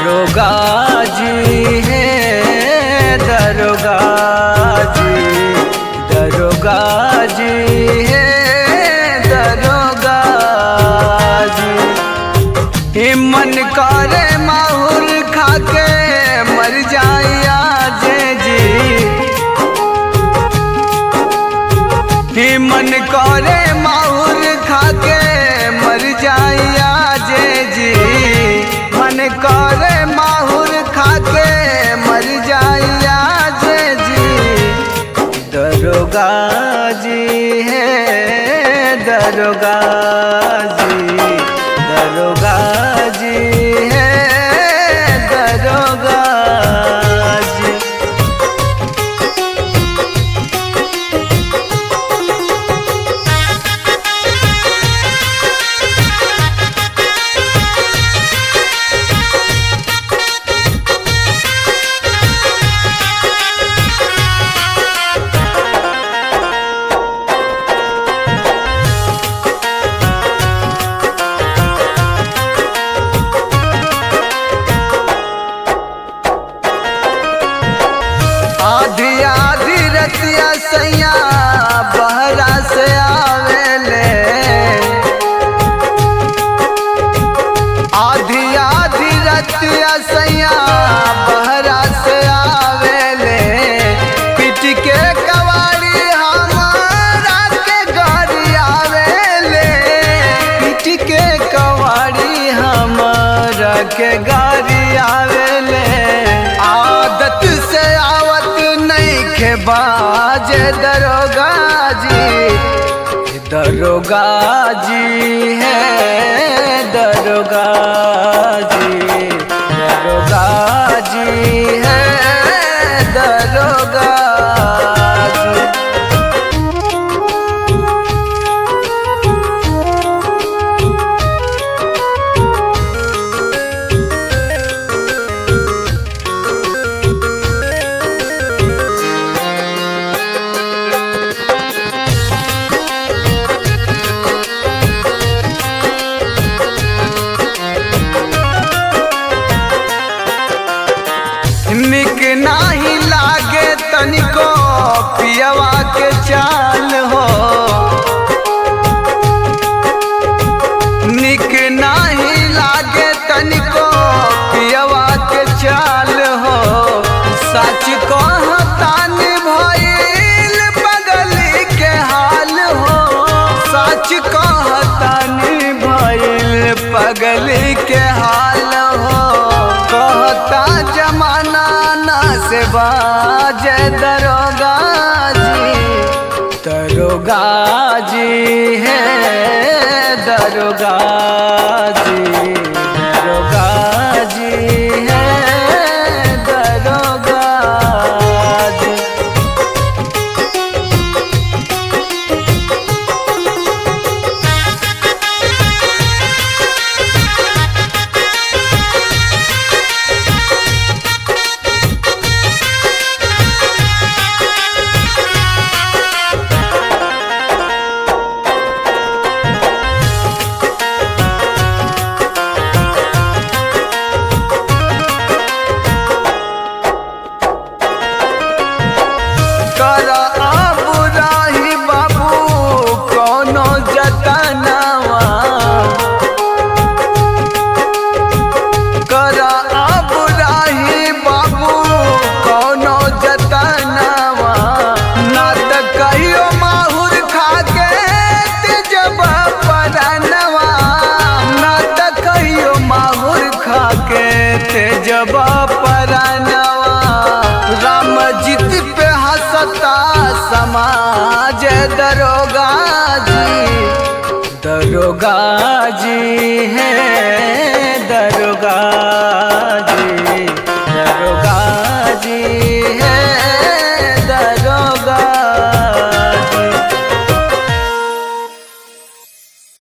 दरोगा जी है दरोगा जी है दरोगा जी। मन करे माहुर खाके मर जाइया जी। मन करे माहुर खाके मर जाइया जी। मन करे माहुर खाके मर जाइया जी। दरोगा जी है दरोगा जी है दरोगा जी। आधी आधी रतिया सैया बहरा से आवेले। आधी आधी रतिया सैया बहरा से आवेले। पीट के कवाड़ी हमारा के गाड़ी आवेले। पीट के कवाड़ी हमारा के गाड़ी आवेले। आदत से के बाज दरोगा जी है दरोगा जी है दरोगा जी। निक नाही लागे तनिको पियवा के चाल हो। निक नाही लागे तनिको पियवा के चाल हो। सच कहतानी भइल पगली के हाल हो। सच कहतानी भइल पगली के हाल हो। कहता जमाना ना से बाज दरोगा जी है दरोगा जी है दरोगा जी। जब परनवा रामजित पे हंसता समाज दरोगा जी है दरोगा।